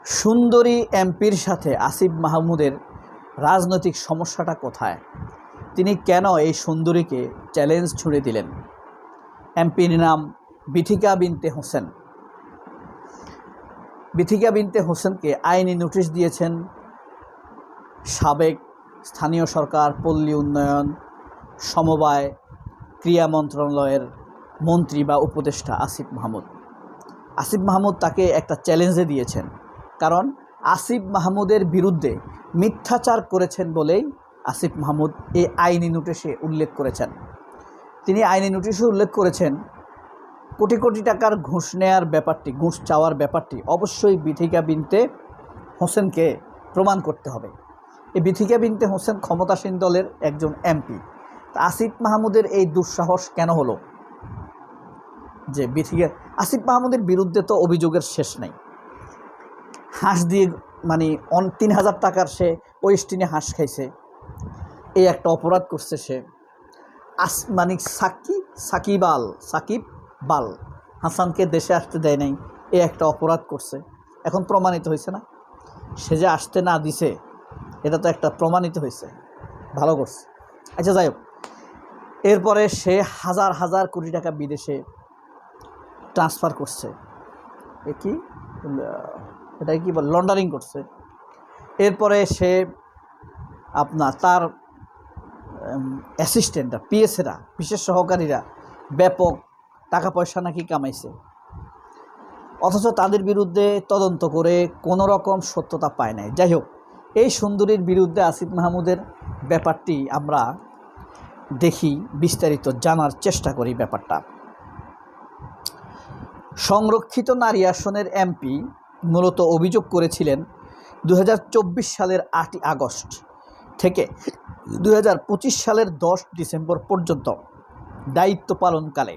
সুন্দরী এমপির সাথে আসিফ মাহমুদের রাজনৈতিক সমস্যাটা কোথায়? তিনি কেন এই সুন্দরীকে চ্যালেঞ্জ ছুড়ে দিলেন? এমপির নাম বিথিকা বিনতে হোসেন। বিথিকা বিনতে হোসেনকে আইনি নোটিশ দিয়েছেন সাবেক স্থানীয় সরকার, পল্লী উন্নয়ন, সমবায়, ক্রীড়া মন্ত্রণালয়ের মন্ত্রী বা উপদেষ্টা আসিফ মাহমুদ। আসিফ মাহমুদ তাকে একটা চ্যালেঞ্জে দিয়েছেন, কারণ আসিফ মাহমুদের বিরুদ্ধে মিথ্যাচার করেছেন বলেই আসিফ মাহমুদ এই আইনি নোটিশে উল্লেখ করেছেন। তিনি আইনি নোটিশে উল্লেখ করেছেন কোটি কোটি টাকার ঘুষ নেওয়ার ব্যাপারটি, ঘুষ চাওয়ার ব্যাপারটি অবশ্যই বিথিকা বিনতে হোসেনকে প্রমাণ করতে হবে। এই বিথিকা বিনতে হোসেন ক্ষমতাসীন দলের একজন এমপি। আসিফ মাহমুদের এই দুঃসাহস কেন হলো যে আসিফ মাহমুদের বিরুদ্ধে তো অভিযোগের শেষ নেই। হাঁস দিয়ে 3,000 টাকার সে ওয়েস্টিনে হাঁস খাইছে, এই একটা অপরাধ করছে সে। সাকিব বাল হাসানকে দেশে আসতে দেয় নাই, এই একটা অপরাধ করছে। এখন প্রমাণিত হয়েছে না, সে যে আসতে না দিছে এটা তো একটা প্রমাণিত হয়েছে, ভালো করছে। আচ্ছা, যাই হোক, এরপরে সে হাজার হাজার কোটি টাকা বিদেশে ট্রান্সফার করছে, এটাই কি বল, লন্ডারিং করছে। এরপরে সে তার অ্যাসিস্ট্যান্টরা, পিএসএরা, বিশেষ সহকারীরা ব্যাপক টাকা পয়সা নাকি কামাইছে, অথচ তাদের বিরুদ্ধে তদন্ত করে কোনো রকম সত্যতা পায় নাই। যাই হোক, এই সুন্দরীর বিরুদ্ধে আসিফ মাহমুদের ব্যাপারটি আমরা দেখি, বিস্তারিত জানার চেষ্টা করি ব্যাপারটা। সংরক্ষিত নারী আসনের এমপি মূলত অভিযোগ করেছিলেন 2024 সালের 8ই আগস্ট থেকে 2025 সালের 10 ডিসেম্বর পর্যন্ত দায়িত্ব পালনকালে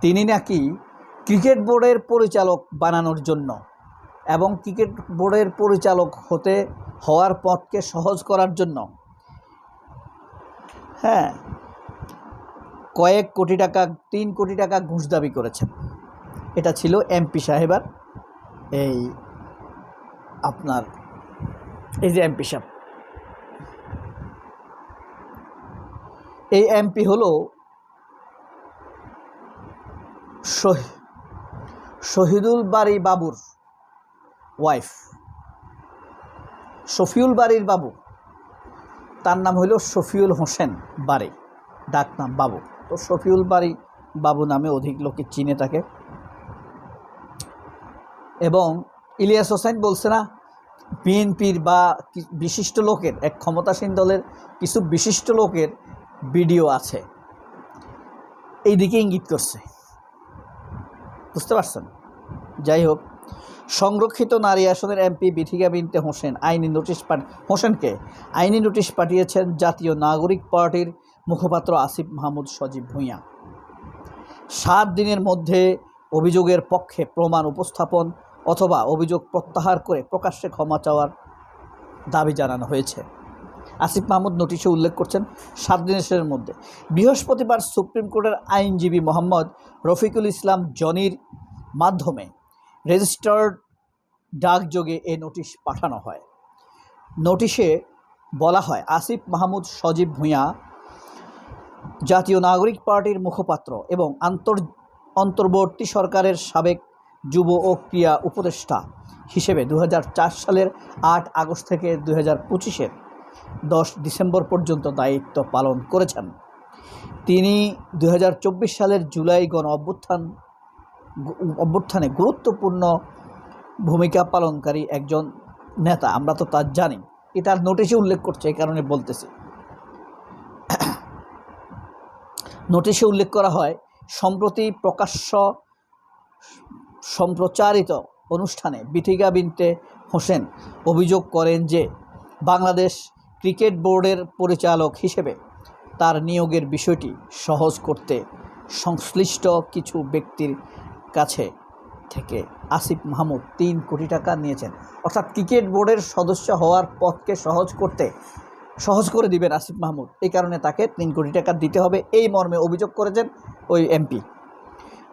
তিনি নাকি ক্রিকেট বোর্ডের পরিচালক বানানোর জন্য এবং ক্রিকেট বোর্ডের পরিচালক হওয়ার পথকে সহজ করার জন্য কয়েক কোটি টাকা, 3 কোটি টাকা ঘুষ দাবি করেছেন। এটা ছিল এমপি সাহেবার এই যে এমপি সাহেব, এই এমপি হলো শহীদুল বারী বাবুর ওয়াইফ। শফিউল বারীর বাবু, তার নাম হইল শফিউল হোসেন বারী, ডাক নাম বাবু। তো শফিউল বারী বাবু নামে অধিক লোকে চিনে তাকে। এবং ইলিয়াস হোসেন বলছে না, বিএনপির বা বিশিষ্ট লোকের, এক ক্ষমতাসীন দলের কিছু বিশিষ্ট লোকের ভিডিও আছে, এই দিকে ইঙ্গিত করছে, বুঝতে পারছেন? যাই হোক, সংরক্ষিত নারী আসনের এমপি বিথিকা বিনতে হোসেনকে আইনি নোটিশ পাঠিয়েছেন জাতীয় নাগরিক পার্টির মুখপাত্র আসিফ মাহমুদ সজীব ভুঁইয়া। 7 দিনের মধ্যে অভিযোগের পক্ষে প্রমাণ উপস্থাপন অথবা অভিযোগ প্রত্যাহার করে প্রকাশ্যে ক্ষমা চাওয়ার দাবি জানানো হয়েছে। আসিফ মাহমুদ নোটিশে উল্লেখ করছেন 7 দিনের মধ্যে। বৃহস্পতিবার সুপ্রিম কোর্টের আইনজীবী মোহাম্মদ রফিকুল ইসলাম জনির মাধ্যমে রেজিস্টার্ড ডাকযোগে এই নোটিশ পাঠানো হয়। নোটিশে বলা হয়, আসিফ মাহমুদ সজীব ভুঁইয়া জাতীয় নাগরিক পার্টির মুখপাত্র এবং অন্তর্বর্তী সরকারের সাবেক যুব ও ক্রীড়া উপদেষ্টা হিসেবে 2004 সালের 8 আগস্ট থেকে 2025-এর 10 ডিসেম্বর পর্যন্ত দায়িত্ব পালন করেছেন। তিনি 2024 সালের জুলাই গণ অভ্যুত্থানে গুরুত্বপূর্ণ ভূমিকা পালনকারী একজন নেতা, আমরা তো তা জানি। এটার নোটিশে উল্লেখ করছে, এই কারণে বলতেছি। নোটিশে উল্লেখ করা হয়, সম্প্রতি সম্প্রচারিত অনুষ্ঠানে বিথিকা বিনতে হোসেন অভিযোগ করেন যে বাংলাদেশ ক্রিকেট বোর্ডের পরিচালক হিসেবে তার নিয়োগের বিষয়টি সহজ করতে সংশ্লিষ্ট কিছু ব্যক্তির কাছে থেকে আসিফ মাহমুদ 3 কোটি টাকা নিয়েছেন। অর্থাৎ ক্রিকেট বোর্ডের সদস্য হওয়ার পথকে সহজ করে দিবেন আসিফ মাহমুদ, এই কারণে তাকে 3 কোটি টাকা দিতে হবে, এই মর্মে অভিযোগ করেছেন ওই এমপি।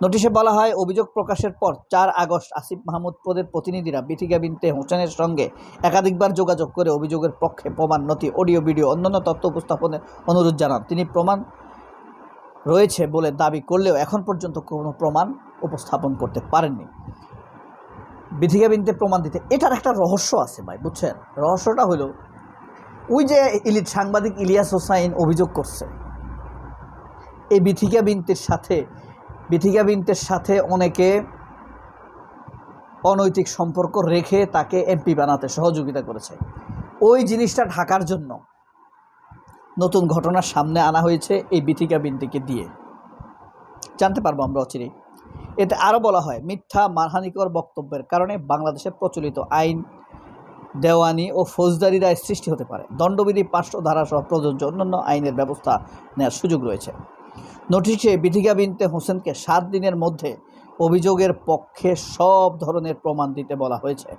নোটিশে বলা হয়, অভিযোগ প্রকাশের পর 4 আগস্ট আসিফ মাহমুদ পদের প্রতিনিধিরা বিথিকা বিনতে হোসেনের সঙ্গে একাধিকবার যোগাযোগ করে অভিযোগের পক্ষে প্রমাণ, নথি, অডিও, ভিডিও, অন্যান্য তথ্য উপস্থাপনের অনুরোধ জানান। তিনি প্রমাণ রয়েছে বলে দাবি করলেও এখন পর্যন্ত কোনো প্রমাণ উপস্থাপন করতে পারেননি। বিথিকা বিনতে প্রমাণ দিতে এটার একটা রহস্য আছে ভাই, বুঝছেন? রহস্যটা হলো, ওই যে সাংবাদিক ইলিয়াস হোসাইন অভিযোগ করছে, এই বিথিকা বিনতের সাথে অনেকে অনৈতিক সম্পর্ক রেখে তাকে এমপি বানাতে সহযোগিতা করেছে। ওই জিনিসটা ঢাকার জন্য নতুন ঘটনার সামনে আনা হয়েছে এই বিথিকা বিনতিকে দিয়ে, জানতে পারবো আমরা অচিরেই। এতে আরও বলা হয়, মিথ্যা মানহানিকর বক্তব্যের কারণে বাংলাদেশের প্রচলিত আইন, দেওয়ানি ও ফৌজদারি রায় সৃষ্টি হতে পারে। দণ্ডবিধি 500 ধারাসহ প্রযোজ্য অন্যান্য আইনের ব্যবস্থা নেওয়ার সুযোগ রয়েছে। নোটিশে বিথিকা বিনতে হোসেনকে 7 দিনের মধ্যে অভিযোগের পক্ষে সব ধরনের প্রমাণ দিতে বলা হয়েছে।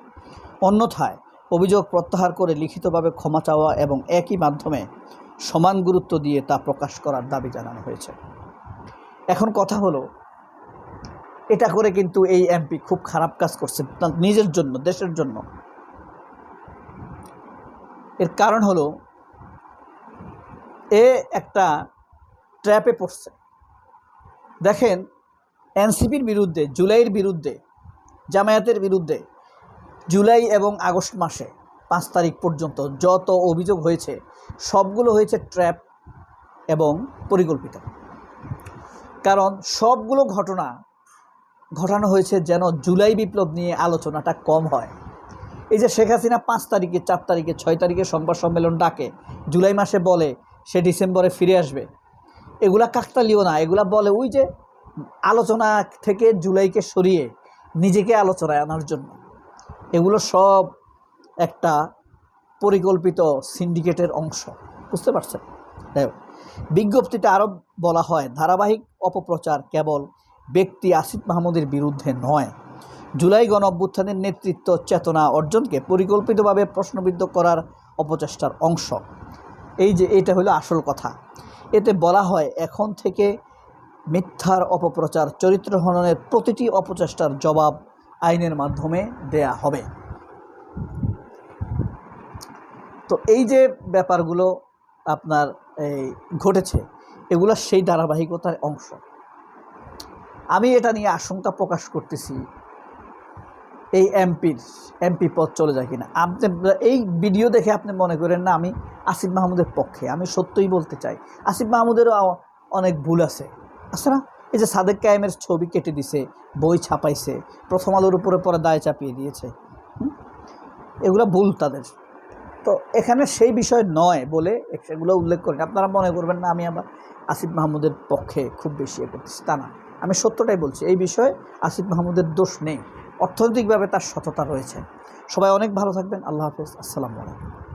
অন্যথায় অভিযোগ প্রত্যাহার করে লিখিতভাবে ক্ষমা চাওয়া এবং একই মাধ্যমে সমান গুরুত্ব দিয়ে তা প্রকাশ করার দাবি জানানো হয়েছে। এখন কথা হলো, এটা করে কিন্তু এই এমপি খুব খারাপ কাজ করছে তার নিজের জন্য, দেশের জন্য। এর কারণ হলো, এ একটা ট্র্যাপে পড়ছে। দেখেন, এনসিপির বিরুদ্ধে, জুলাইয়ের বিরুদ্ধে, জামায়াতের বিরুদ্ধে জুলাই এবং আগস্ট মাসে 5 তারিখ পর্যন্ত যত অভিযোগ হয়েছে সবগুলো হয়েছে ট্র্যাপ এবং পরিকল্পিত। কারণ সবগুলো ঘটনা ঘটানো হয়েছে যেন জুলাই বিপ্লব নিয়ে আলোচনাটা কম হয়। এই যে শেখ হাসিনা 5 তারিখে, 4 তারিখে, 6 তারিখে সংবাদ সম্মেলন ডাকে, জুলাই মাসে বলে সে ডিসেম্বরে ফিরে আসবে, এগুলা কাকতালীয় না। এগুলা বলে ওই যে আলোচনা থেকে জুলাইকে সরিয়ে নিজেকে আলোচনায় আনার জন্য। এগুলো সব একটা পরিকল্পিত সিন্ডিকেটের অংশ, বুঝতে পারছেন? বিজ্ঞপ্তিতে আরও বলা হয়, ধারাবাহিক অপপ্রচার কেবল ব্যক্তি আসিফ মাহমুদের বিরুদ্ধে নয়, জুলাই গণঅভ্যুত্থানের নেতৃত্ব চেতনা অর্জনকে পরিকল্পিতভাবে প্রশ্নবিদ্ধ করার অপচেষ্টার অংশ। এই যে এটা হলো আসল কথা। এতে বলা হয়, এখন থেকে মিথ্যার অপপ্রচার, চরিত্র হননের প্রতিটি অপচেষ্টার জবাব আইনের মাধ্যমে দেয়া হবে। তো এই যে ব্যাপারগুলো আপনার ঘটেছে, এগুলো সেই ধারাবাহিকতার অংশ। আমি এটা নিয়ে আশঙ্কা প্রকাশ করতেছি, এই এমপি পদ চলে যায় কিনা। আপনি এই ভিডিও দেখে আপনি মনে করেন না আমি আসিফ মাহমুদের পক্ষে। আমি সত্যই বলতে চাই, আসিফ মাহমুদেরও অনেক ভুল আছে না? এই যে সাদেক কায়েমের ছবি কেটে দিছে, বই ছাপাইছে, প্রথম আলোর উপরে পরে দায় চাপিয়ে দিয়েছে, এগুলো ভুল তাদের। তো এখানে সেই বিষয় নয় বলে সেগুলো উল্লেখ করেন। আপনারা মনে করবেন না আমি আবার আসিফ মাহমুদের পক্ষে খুব বেশি করতেছি, তা না। আমি সত্যটাই বলছি, এই বিষয়ে আসিফ মাহমুদের দোষ নেই, অর্থনৈতিকভাবে তার সততা রয়েছে। সবাই অনেক ভালো থাকবেন। আল্লাহ হাফেজ। আসসালামু আলাইকুম।